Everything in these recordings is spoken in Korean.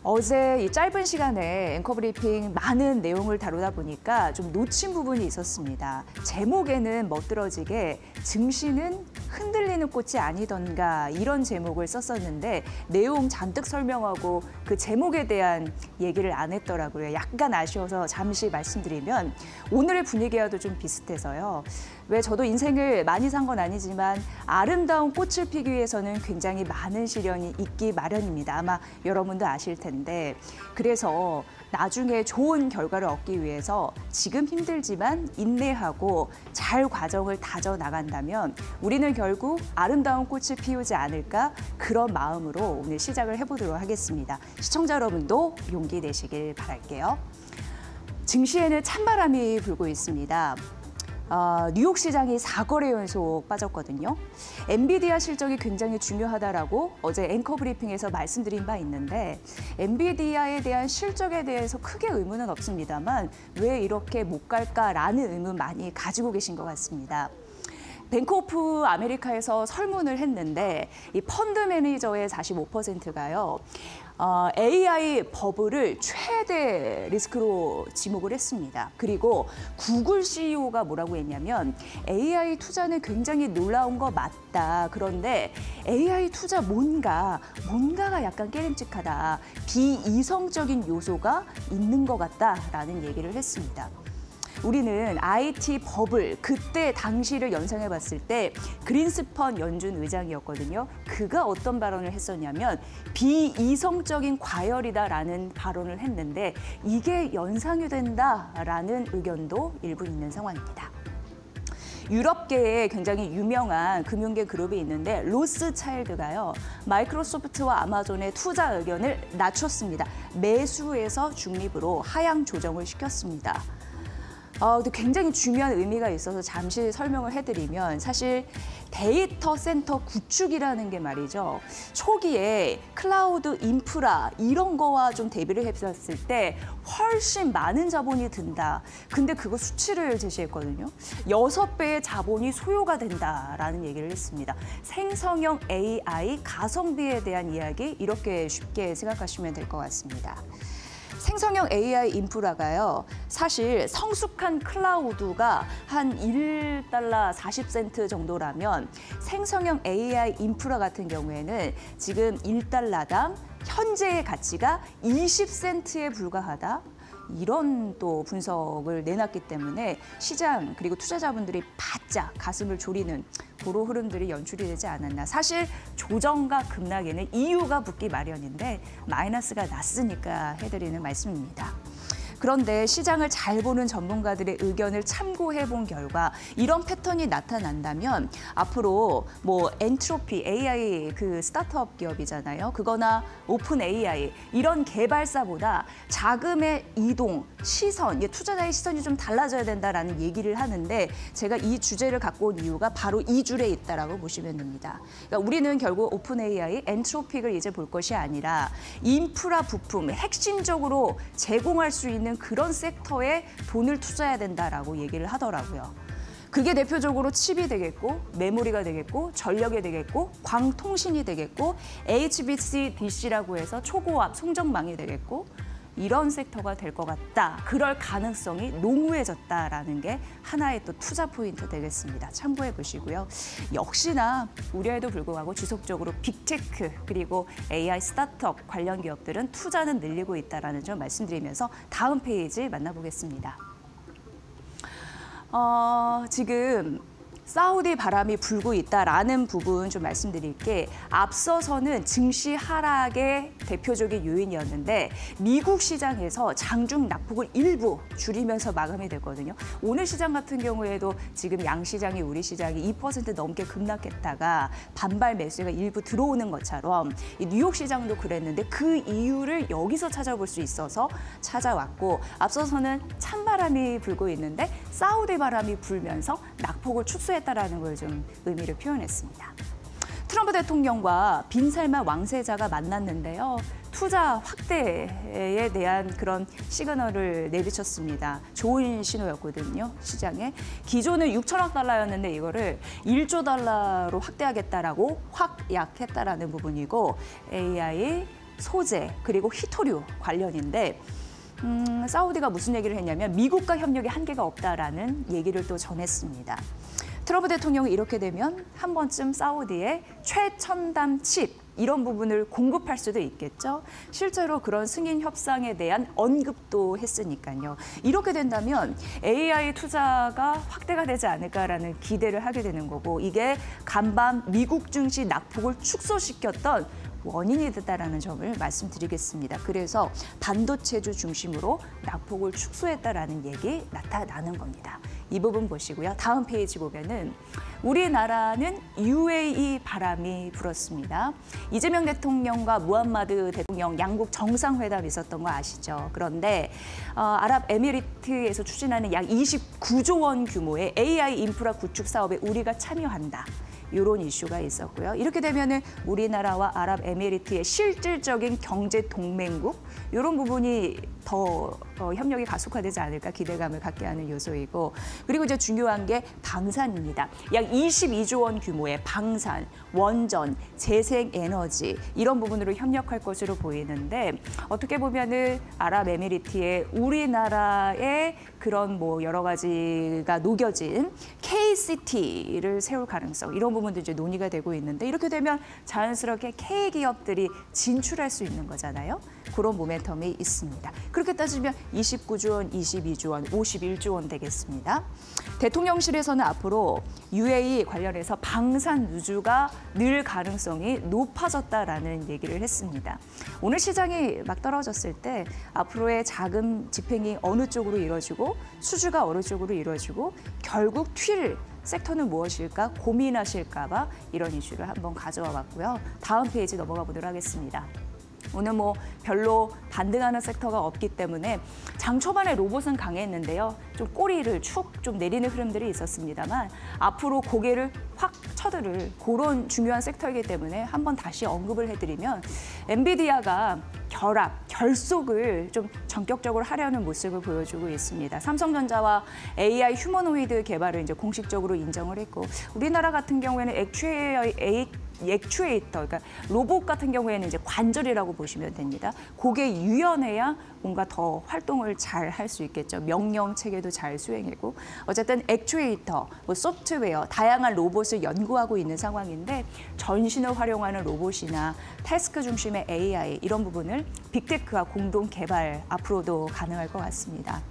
어제 이 짧은 시간에 앵커 브리핑 많은 내용을 다루다 보니까 좀 놓친 부분이 있었습니다. 제목에는 멋들어지게 증시는 흔들리는 꽃이 아니던가 이런 제목을 썼었는데 내용 잔뜩 설명하고 그 제목에 대한 얘기를 안 했더라고요. 약간 아쉬워서 잠시 말씀드리면 오늘의 분위기와도 좀 비슷해서요. 왜 저도 인생을 많이 산 건 아니지만 아름다운 꽃을 피기 위해서는 굉장히 많은 시련이 있기 마련입니다. 아마 여러분도 아실 텐데 그래서 나중에 좋은 결과를 얻기 위해서 지금 힘들지만 인내하고 잘 과정을 다져 나간다면 우리는 결국 아름다운 꽃을 피우지 않을까 그런 마음으로 오늘 시작을 해보도록 하겠습니다. 시청자 여러분도 용기 내시길 바랄게요. 증시에는 찬바람이 불고 있습니다. 뉴욕 시장이 4거래 연속 빠졌거든요. 엔비디아 실적이 굉장히 중요하다라고 어제 앵커 브리핑에서 말씀드린 바 있는데 엔비디아에 대한 실적에 대해서 크게 의문은 없습니다만 왜 이렇게 못 갈까라는 의문 많이 가지고 계신 것 같습니다. 뱅크 오브 아메리카에서 설문을 했는데 이 펀드 매니저의 45%가요. AI 버블을 최대 리스크로 지목을 했습니다. 그리고 구글 CEO가 뭐라고 했냐면 AI 투자는 굉장히 놀라운 거 맞다. 그런데 AI 투자 뭔가가 약간 깨름직하다. 비이성적인 요소가 있는 것 같다라는 얘기를 했습니다. 우리는 IT 버블, 그때 당시를 연상해 봤을 때 그린스펀 연준 의장이었거든요. 그가 어떤 발언을 했었냐면 비이성적인 과열이다라는 발언을 했는데 이게 연상이 된다라는 의견도 일부 있는 상황입니다. 유럽계에 굉장히 유명한 금융계 그룹이 있는데 로스차일드가요. 마이크로소프트와 아마존의 투자 의견을 낮췄습니다. 매수에서 중립으로 하향 조정을 시켰습니다. 근데 굉장히 중요한 의미가 있어서 잠시 설명을 해드리면 사실 데이터 센터 구축이라는 게 말이죠. 초기에 클라우드 인프라 이런 거와 좀 대비를 했었을 때 훨씬 많은 자본이 든다. 근데 그거 수치를 제시했거든요. 6배의 자본이 소요가 된다라는 얘기를 했습니다. 생성형 AI 가성비에 대한 이야기 이렇게 쉽게 생각하시면 될 것 같습니다. 생성형 AI 인프라가요. 사실 성숙한 클라우드가 한 $1 40센트 정도라면 생성형 AI 인프라 같은 경우에는 지금 $1당 현재의 가치가 20센트에 불과하다. 이런 또 분석을 내놨기 때문에 시장 그리고 투자자분들이 바짝 가슴을 졸이는 그런 흐름들이 연출이 되지 않았나. 사실 조정과 급락에는 이유가 붙기 마련인데 마이너스가 났으니까 해드리는 말씀입니다. 그런데 시장을 잘 보는 전문가들의 의견을 참고해 본 결과 이런 패턴이 나타난다면 앞으로 뭐 엔트로피 AI 그 스타트업 기업이잖아요. 그거나 오픈 AI 이런 개발사보다 자금의 이동, 시선, 투자자의 시선이 좀 달라져야 된다라는 얘기를 하는데 제가 이 주제를 갖고 온 이유가 바로 이 줄에 있다라고 보시면 됩니다. 그러니까 우리는 결국 오픈 AI, 엔트로픽을 이제 볼 것이 아니라 인프라 부품, 핵심적으로 제공할 수 있는 그런 섹터에 돈을 투자해야 된다라고 얘기를 하더라고요. 그게 대표적으로 칩이 되겠고, 메모리가 되겠고, 전력이 되겠고, 광통신이 되겠고, HBC, DC라고 해서 초고압 송전망이 되겠고, 이런 섹터가 될 것 같다. 그럴 가능성이 농후해졌다라는 게 하나의 또 투자 포인트 되겠습니다. 참고해 보시고요. 역시나 우려에도 불구하고 지속적으로 빅테크 그리고 AI 스타트업 관련 기업들은 투자는 늘리고 있다라는 점 말씀드리면서 다음 페이지 만나보겠습니다. 지금 사우디 바람이 불고 있다라는 부분 좀 말씀드릴게 앞서서는 증시 하락의 대표적인 요인이었는데 미국 시장에서 장중 낙폭을 일부 줄이면서 마감이 됐거든요. 오늘 시장 같은 경우에도 지금 양시장이 우리 시장이 2% 넘게 급락했다가 반발 매수가 일부 들어오는 것처럼 이 뉴욕 시장도 그랬는데 그 이유를 여기서 찾아볼 수 있어서 찾아왔고 앞서서는 찬바람이 불고 있는데 사우디 바람이 불면서 낙폭을 축소했다라는 걸 좀 의미를 표현했습니다. 트럼프 대통령과 빈살만 왕세자가 만났는데요. 투자 확대에 대한 그런 시그널을 내비쳤습니다. 좋은 신호였거든요, 시장에. 기존은 6천억 달러였는데 이거를 1조 달러로 확대하겠다라고 확 약했다라는 부분이고 AI, 소재, 그리고 희토류 관련인데 사우디가 무슨 얘기를 했냐면 미국과 협력에 한계가 없다라는 얘기를 또 전했습니다. 트럼프 대통령이 이렇게 되면 한 번쯤 사우디에 최첨단 칩 이런 부분을 공급할 수도 있겠죠. 실제로 그런 승인 협상에 대한 언급도 했으니까요. 이렇게 된다면 AI 투자가 확대가 되지 않을까라는 기대를 하게 되는 거고 이게 간밤 미국 증시 낙폭을 축소시켰던 원인이 됐다라는 점을 말씀드리겠습니다. 그래서 반도체주 중심으로 낙폭을 축소했다라는 얘기 나타나는 겁니다. 이 부분 보시고요. 다음 페이지 보면은 우리나라는 UAE 바람이 불었습니다. 이재명 대통령과 무함마드 대통령 양국 정상회담 있었던 거 아시죠? 그런데 아랍에미리트에서 추진하는 약 29조 원 규모의 AI 인프라 구축 사업에 우리가 참여한다. 이런 이슈가 있었고요. 이렇게 되면은 우리나라와 아랍에미리트의 실질적인 경제 동맹국 이런 부분이 더 협력이 가속화되지 않을까 기대감을 갖게 하는 요소이고 그리고 이제 중요한 게 방산입니다. 약 22조 원 규모의 방산, 원전, 재생에너지 이런 부분으로 협력할 것으로 보이는데 어떻게 보면은 아랍에미리트의 우리나라의 그런 뭐 여러 가지가 녹여진 K-시티를 세울 가능성 이런 부분도 이제 논의가 되고 있는데 이렇게 되면 자연스럽게 K 기업들이 진출할 수 있는 거잖아요. 그런 모멘텀이 있습니다. 그렇게 따지면 29조 원, 22조 원, 51조 원 되겠습니다. 대통령실에서는 앞으로 UAE 관련해서 방산 누주가 늘 가능성이 높아졌다라는 얘기를 했습니다. 오늘 시장이 막 떨어졌을 때 앞으로의 자금 집행이 어느 쪽으로 이루어지고 수주가 어느 쪽으로 이루어지고 결국 튈 섹터는 무엇일까 고민하실까 봐 이런 이슈를 한번 가져와 봤고요. 다음 페이지 넘어가 보도록 하겠습니다. 오늘 뭐 별로 반등하는 섹터가 없기 때문에 장 초반에 로봇은 강했는데요. 좀 꼬리를 축 좀 내리는 흐름들이 있었습니다만 앞으로 고개를 확 쳐들을 그런 중요한 섹터이기 때문에 한번 다시 언급을 해드리면 엔비디아가 결속을 좀 전격적으로 하려는 모습을 보여주고 있습니다. 삼성전자와 AI 휴머노이드 개발을 이제 공식적으로 인정을 했고 우리나라 같은 경우에는 액추에이터, 그러니까 로봇 같은 경우에는 이제 관절이라고 보시면 됩니다. 그게 유연해야 뭔가 더 활동을 잘 할 수 있겠죠. 명령 체계도 잘 수행하고 어쨌든 액추에이터, 뭐 소프트웨어, 다양한 로봇을 연구하고 있는 상황인데 전신을 활용하는 로봇이나 태스크 중심의 AI 이런 부분을 빅테크와 공동 개발 앞으로도 가능할 것 같습니다.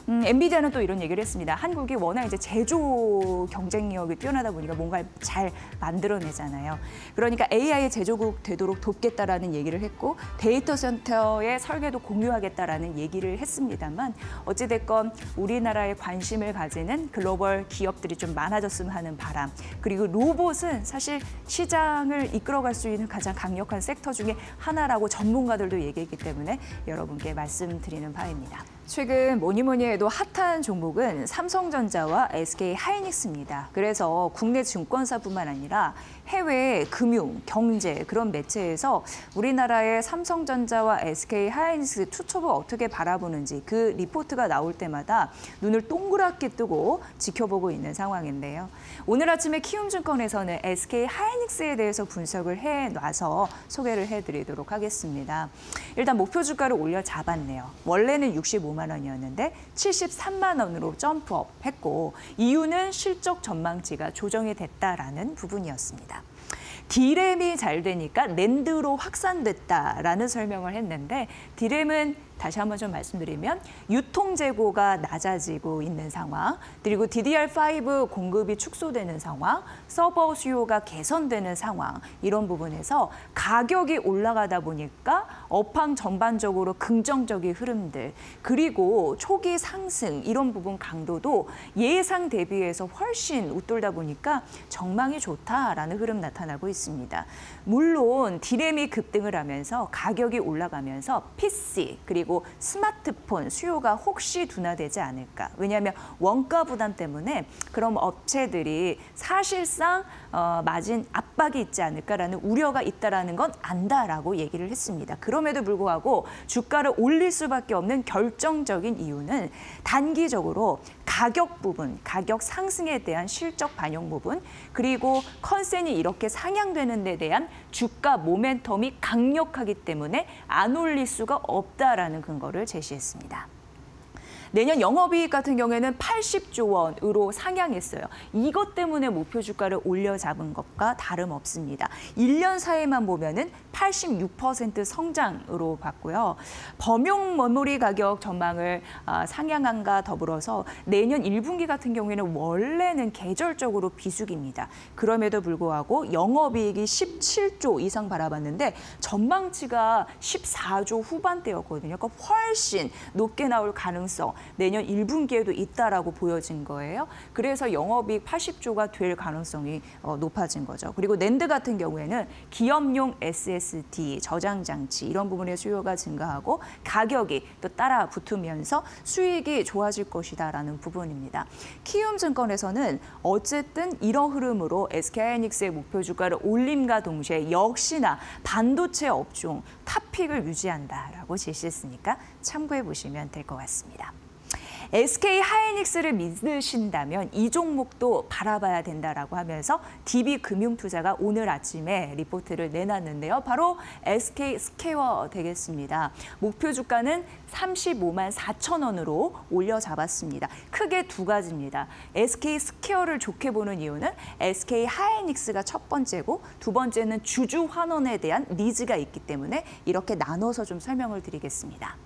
엔비디아는 또 이런 얘기를 했습니다. 한국이 워낙 이제 제조 경쟁력이 뛰어나다 보니까 뭔가 잘 만들어내잖아요. 그러니까 AI 제조국 되도록 돕겠다라는 얘기를 했고 데이터 센터의 설계도 공유하겠다라는 얘기를 했습니다만 어찌됐건 우리나라에 관심을 가지는 글로벌 기업들이 좀 많아졌으면 하는 바람 그리고 로봇은 사실 시장을 이끌어갈 수 있는 가장 강력한 섹터 중에 하나라고 전문가들도 얘기했기 때문에 여러분께 말씀드리는 바입니다. 최근 뭐니 해도 핫한 종목은 삼성전자와 SK하이닉스입니다. 그래서 국내 증권사뿐만 아니라 해외 금융, 경제 그런 매체에서 우리나라의 삼성전자와 SK하이닉스 투첩을 어떻게 바라보는지 그 리포트가 나올 때마다 눈을 동그랗게 뜨고 지켜보고 있는 상황인데요. 오늘 아침에 키움증권에서는 SK하이닉스에 대해서 분석을 해놔서 소개를 해드리도록 하겠습니다. 일단 목표 주가를 올려 잡았네요. 원래는 65만 원이었는데 73만 원으로 점프업했고 이유는 실적 전망치가 조정이 됐다라는 부분이었습니다. D램이 잘 되니까 낸드로 확산됐다라는 설명을 했는데 D램은 다시 한번 좀 말씀드리면 유통 재고가 낮아지고 있는 상황, 그리고 DDR5 공급이 축소되는 상황, 서버 수요가 개선되는 상황 이런 부분에서 가격이 올라가다 보니까 업황 전반적으로 긍정적인 흐름들 그리고 초기 상승 이런 부분 강도도 예상 대비해서 훨씬 웃돌다 보니까 전망이 좋다라는 흐름 나타나고 있습니다. 물론 D램이 급등을 하면서 가격이 올라가면서 PC 그리고 스마트폰 수요가 혹시 둔화되지 않을까. 왜냐하면 원가 부담 때문에 그럼 업체들이 사실상 마진 압박이 있지 않을까라는 우려가 있다라는 건 안다라고 얘기를 했습니다. 그럼에도 불구하고 주가를 올릴 수밖에 없는 결정적인 이유는 단기적으로 가격 부분, 가격 상승에 대한 실적 반영 부분, 그리고 컨센이 이렇게 상향되는 데 대한 주가 모멘텀이 강력하기 때문에 안 올릴 수가 없다라는 근거를 제시했습니다. 내년 영업이익 같은 경우에는 80조 원으로 상향했어요. 이것 때문에 목표 주가를 올려 잡은 것과 다름없습니다. 1년 사이만 보면은 86% 성장으로 봤고요. 범용 메모리 가격 전망을 상향한과 더불어서 내년 1분기 같은 경우에는 원래는 계절적으로 비수기입니다. 그럼에도 불구하고 영업이익이 17조 이상 바라봤는데 전망치가 14조 후반대였거든요. 그러니까 훨씬 높게 나올 가능성 내년 1분기에도 있다라고 보여진 거예요. 그래서 영업이익 80조가 될 가능성이 높아진 거죠. 그리고 낸드 같은 경우에는 기업용 SSD, 저장 장치 이런 부분의 수요가 증가하고 가격이 또 따라 붙으면서 수익이 좋아질 것이다라는 부분입니다. 키움증권에서는 어쨌든 이런 흐름으로 SK하이닉스의 목표 주가를 올림과 동시에 역시나 반도체 업종 탑픽을 유지한다라고 제시했으니까 참고해 보시면 될 것 같습니다. SK하이닉스를 믿으신다면 이 종목도 바라봐야 된다라고 하면서 DB금융투자가 오늘 아침에 리포트를 내놨는데요. 바로 SK스퀘어 되겠습니다. 목표 주가는 35만 4천 원으로 올려 잡았습니다. 크게 두 가지입니다. SK스퀘어를 좋게 보는 이유는 SK하이닉스가 첫 번째고 두 번째는 주주 환원에 대한 니즈가 있기 때문에 이렇게 나눠서 좀 설명을 드리겠습니다.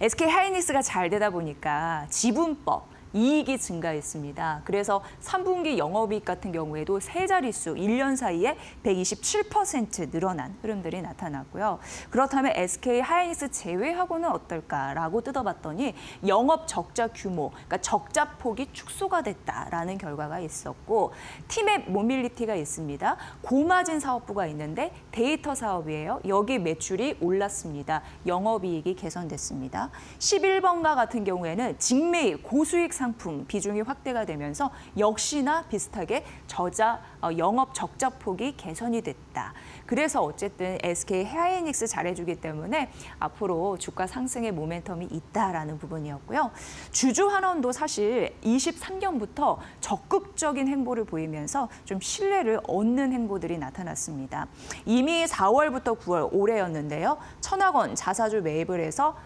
SK하이닉스가 잘 되다 보니까 지분법, 이익이 증가했습니다. 그래서 3분기 영업이익 같은 경우에도 세 자릿수 1년 사이에 127% 늘어난 흐름들이 나타났고요. 그렇다면 SK하이닉스 제외하고는 어떨까라고 뜯어봤더니 영업 적자 규모, 그러니까 적자 폭이 축소가 됐다라는 결과가 있었고 티맵 모빌리티가 있습니다. 고마진 사업부가 있는데 데이터 사업이에요. 여기 매출이 올랐습니다. 영업이익이 개선됐습니다. 11번가 같은 경우에는 직매입 고수익 상품 비중이 확대가 되면서 역시나 비슷하게 영업 적자 폭이 개선이 됐다. 그래서 어쨌든 SK하이닉스 잘해주기 때문에 앞으로 주가 상승의 모멘텀이 있다라는 부분이었고요. 주주 환원도 사실 23년부터 적극적인 행보를 보이면서 좀 신뢰를 얻는 행보들이 나타났습니다. 이미 4월부터 9월 올해였는데요. 1,000억 원 자사주 매입을 해서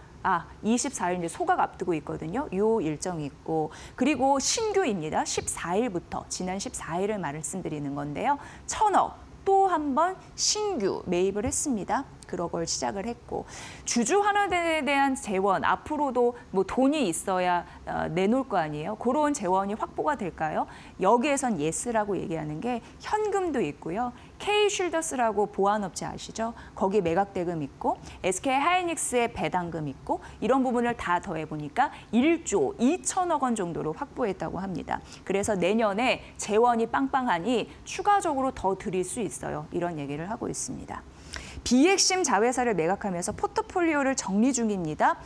24일 이제 소각 앞두고 있거든요. 요 일정이 있고 그리고 신규입니다. 14일부터 지난 14일을 말씀드리는 건데요. 1,000억 또 한 번 신규 매입을 했습니다. 그런 걸 시작을 했고 주주 환원에 대한 재원 앞으로도 뭐 돈이 있어야 내놓을 거 아니에요. 그런 재원이 확보가 될까요? 여기에선 예스라고 얘기하는 게 현금도 있고요. K쉴더스라고 보안업체 아시죠? 거기 매각대금 있고 SK하이닉스의 배당금 있고 이런 부분을 다 더해보니까 1조 2천억 원 정도로 확보했다고 합니다. 그래서 내년에 재원이 빵빵하니 추가적으로 더 드릴 수 있어요. 이런 얘기를 하고 있습니다. 비핵심 자회사를 매각하면서 포트폴리오를 정리 중입니다.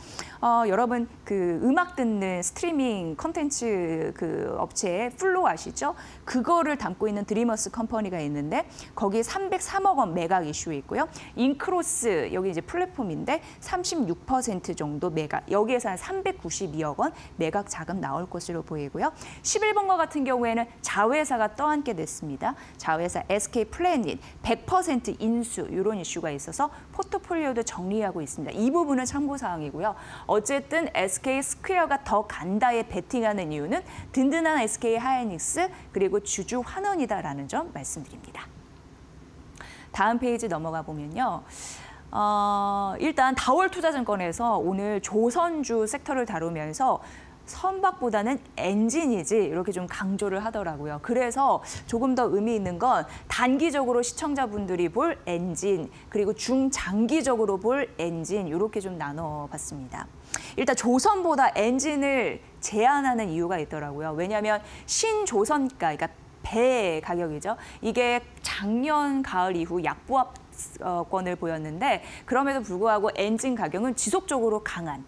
여러분 그 음악 듣는 스트리밍 컨텐츠 그 업체의 플로우 아시죠? 그거를 담고 있는 드리머스 컴퍼니가 있는데 거기 303억 원 매각 이슈 있고요. 인크로스 여기 이제 플랫폼인데 36% 정도 매각. 여기에서 한 392억 원 매각 자금 나올 것으로 보이고요. 11번과 같은 경우에는 자회사가 떠안게 됐습니다. 자회사 SK플래닛 100% 인수 이런 이슈가 있어서 포트폴리오도 정리하고 있습니다. 이 부분은 참고사항이고요. 어쨌든 SK스퀘어가 더 간다에 베팅하는 이유는 든든한 SK하이닉스 그리고 주주 환원이다라는 점 말씀드립니다. 다음 페이지 넘어가 보면요. 일단 다월투자증권에서 오늘 조선주 섹터를 다루면서 선박보다는 엔진이지 이렇게 좀 강조를 하더라고요. 그래서 조금 더 의미 있는 건 단기적으로 시청자분들이 볼 엔진 그리고 중장기적으로 볼 엔진 이렇게 좀 나눠봤습니다. 일단 조선보다 엔진을 제한하는 이유가 있더라고요. 왜냐하면 신조선가, 그러니까 배 가격이죠. 이게 작년 가을 이후 약보합권을 보였는데 그럼에도 불구하고 엔진 가격은 지속적으로 강한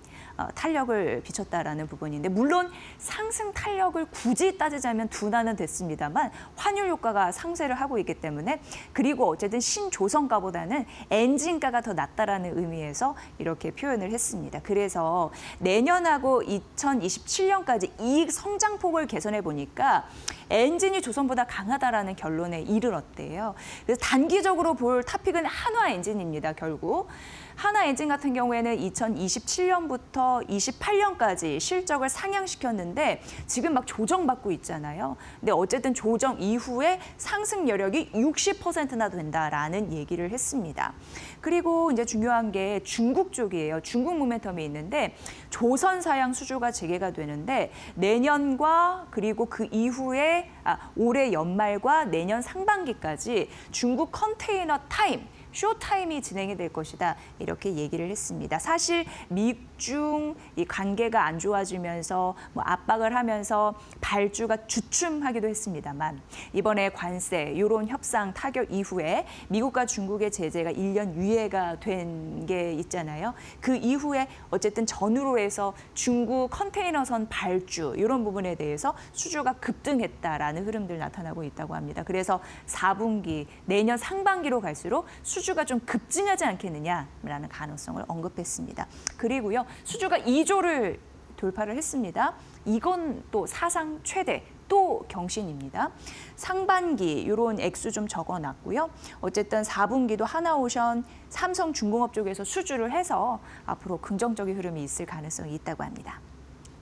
탄력을 비췄다라는 부분인데 물론 상승 탄력을 굳이 따지자면 둔화는 됐습니다만 환율 효과가 상쇄를 하고 있기 때문에 그리고 어쨌든 신조선가보다는 엔진가가 더 낫다라는 의미에서 이렇게 표현을 했습니다. 그래서 내년하고 2027년까지 이익 성장폭을 개선해 보니까 엔진이 조선보다 강하다라는 결론에 이르렀대요. 그래서 단기적으로 볼 탑픽은 한화 엔진입니다. 결국 한화 엔진 같은 경우에는 2027년부터 28년까지 실적을 상향시켰는데 지금 막 조정받고 있잖아요. 근데 어쨌든 조정 이후에 상승 여력이 60%나 된다라는 얘기를 했습니다. 그리고 이제 중요한 게 중국 쪽이에요. 중국 모멘텀이 있는데 조선 사양 수주가 재개가 되는데 내년과 그리고 그 이후에 올해 연말과 내년 상반기까지 중국 컨테이너 타임 쇼타임이 진행이 될 것이다 이렇게 얘기를 했습니다. 사실 미중 이 관계가 안 좋아지면서 뭐 압박을 하면서 발주가 주춤하기도 했습니다만 이번에 관세 이런 협상 타결 이후에 미국과 중국의 제재가 1년 유예가 된 게 있잖아요. 그 이후에 어쨌든 전후로해서 중국 컨테이너선 발주 이런 부분에 대해서 수주가 급등했다라는 흐름들 나타나고 있다고 합니다. 그래서 4분기 내년 상반기로 갈수록 수주가 좀 급증하지 않겠느냐라는 가능성을 언급했습니다. 그리고요, 수주가 2조를 돌파를 했습니다. 이건 또 사상 최대, 또 경신입니다. 상반기 이런 액수 좀 적어놨고요. 어쨌든 4분기도 하나오션, 삼성중공업 쪽에서 수주를 해서 앞으로 긍정적인 흐름이 있을 가능성이 있다고 합니다.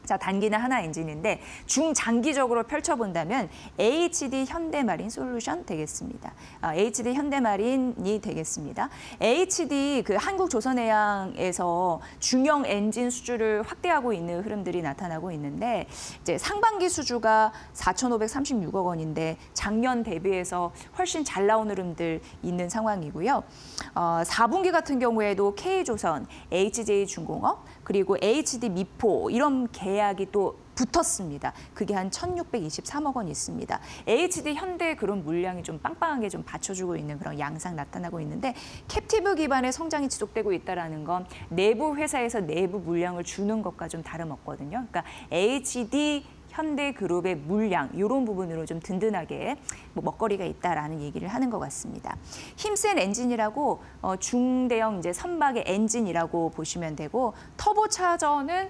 자, 단기는 하나 엔진인데 중장기적으로 펼쳐본다면 HD 현대마린 솔루션 되겠습니다. HD 현대마린이 되겠습니다. HD 그 한국조선해양에서 중형 엔진 수주를 확대하고 있는 흐름들이 나타나고 있는데 이제 상반기 수주가 4,536억 원인데 작년 대비해서 훨씬 잘 나온 흐름들 있는 상황이고요. 4분기 같은 경우에도 K조선, HJ중공업 그리고 HD 미포 이런 계약이 또 붙었습니다. 그게 한 1,623억 원 있습니다. HD 현대 그런 물량이 좀 빵빵하게 좀 받쳐주고 있는 그런 양상 나타나고 있는데 캡티브 기반의 성장이 지속되고 있다는 건 내부 회사에서 내부 물량을 주는 것과 좀 다름없거든요. 그러니까 HD 현대그룹의 물량 이런 부분으로 좀 든든하게 먹거리가 있다라는 얘기를 하는 것 같습니다. 힘센 엔진이라고 중대형 이제 선박의 엔진이라고 보시면 되고 터보차저는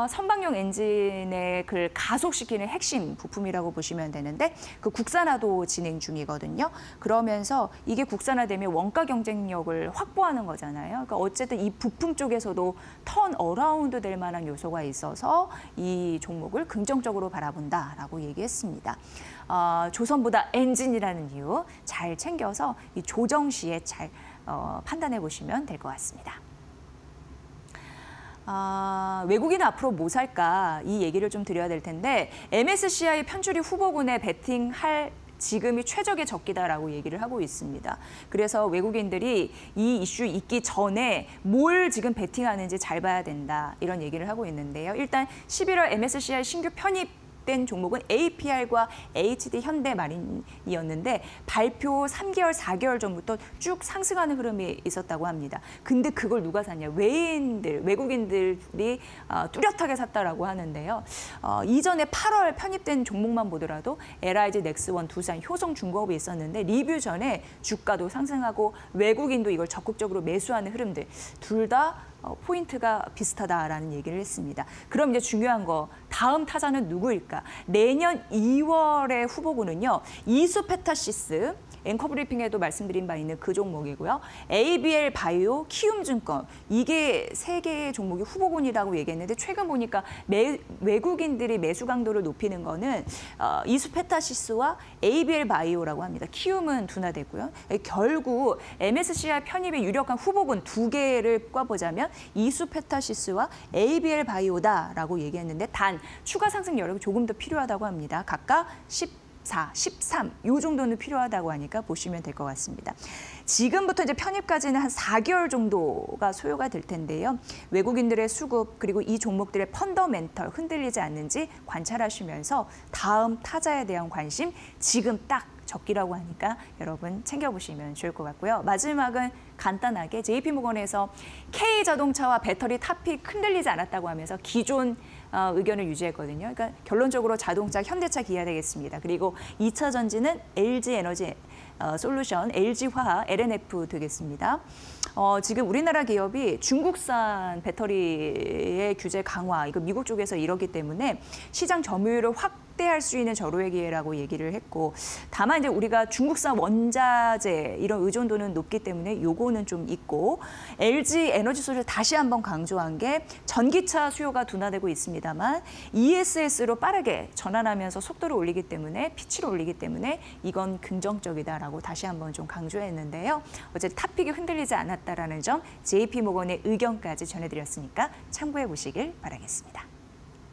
선박용 엔진의 그 가속시키는 핵심 부품이라고 보시면 되는데 그 국산화도 진행 중이거든요. 그러면서 이게 국산화되면 원가 경쟁력을 확보하는 거잖아요. 그러니까 어쨌든 이 부품 쪽에서도 턴 어라운드 될 만한 요소가 있어서 이 종목을 긍정적으로 바라본다라고 얘기했습니다. 조선보다 엔진이라는 이유 잘 챙겨서 이 조정 시에 잘 판단해 보시면 될 것 같습니다. 외국인은 앞으로 뭐 살까 이 얘기를 좀 드려야 될 텐데 MSCI 편주리 후보군에 베팅할 지금이 최적의 적기다라고 얘기를 하고 있습니다. 그래서 외국인들이 이 이슈 있기 전에 뭘 지금 베팅하는지 잘 봐야 된다 이런 얘기를 하고 있는데요. 일단 11월 MSCI 신규 편입 된 종목은 APR과 HD 현대마린이었는데 발표 3개월, 4개월 전부터 쭉 상승하는 흐름이 있었다고 합니다. 근데 그걸 누가 샀냐? 외국인들이 뚜렷하게 샀다라고 하는데요. 이전에 8월 편입된 종목만 보더라도 LIG, 넥스원, 두산, 효성중공업이 있었는데 리뷰 전에 주가도 상승하고 외국인도 이걸 적극적으로 매수하는 흐름들 둘 다 포인트가 비슷하다라는 얘기를 했습니다. 그럼 이제 중요한 거 다음 타자는 누구일까? 내년 2월의 후보군은요. 이수페타시스, 앵커브리핑에도 말씀드린 바 있는 그 종목이고요. ABL 바이오, 키움증권 이게 세 개의 종목이 후보군이라고 얘기했는데 최근 보니까 외국인들이 매수 강도를 높이는 거는 이수페타시스와 ABL 바이오라고 합니다. 키움은 둔화됐고요. 결국 MSCI 편입의 유력한 후보군 두 개를 꼽아보자면 이수페타시스와 ABL 바이오다라고 얘기했는데 단 추가 상승 여력이 조금 더 필요하다고 합니다. 각각 14, 13, 요 정도는 필요하다고 하니까 보시면 될 것 같습니다. 지금부터 이제 편입까지는 한 4개월 정도가 소요가 될 텐데요. 외국인들의 수급 그리고 이 종목들의 펀더멘털 흔들리지 않는지 관찰하시면서 다음 타자에 대한 관심 지금 딱 적기라고 하니까 여러분 챙겨보시면 좋을 것 같고요. 마지막은 간단하게 JP모건에서 K자동차와 배터리 탑픽 흔들리지 않았다고 하면서 기존 의견을 유지했거든요. 그러니까 결론적으로 자동차 현대차 기아 되겠습니다. 그리고 2차 전지는 LG에너지 솔루션, LG화학, LNF 되겠습니다. 지금 우리나라 기업이 중국산 배터리의 규제 강화, 이거 미국 쪽에서 이러기 때문에 시장 점유율을 확대할 수 있는 절호의 기회라고 얘기를 했고, 다만 이제 우리가 중국산 원자재 이런 의존도는 높기 때문에 요거는 좀 있고, LG 에너지 솔루션 다시 한번 강조한 게 전기차 수요가 둔화되고 있습니다만 ESS로 빠르게 전환하면서 속도를 올리기 때문에 피치를 올리기 때문에 이건 긍정적이다라고 다시 한번 좀 강조했는데요. 어제 탑픽이 흔들리지 않았다라는 점 JP모건의 의견까지 전해드렸으니까 참고해 보시길 바라겠습니다.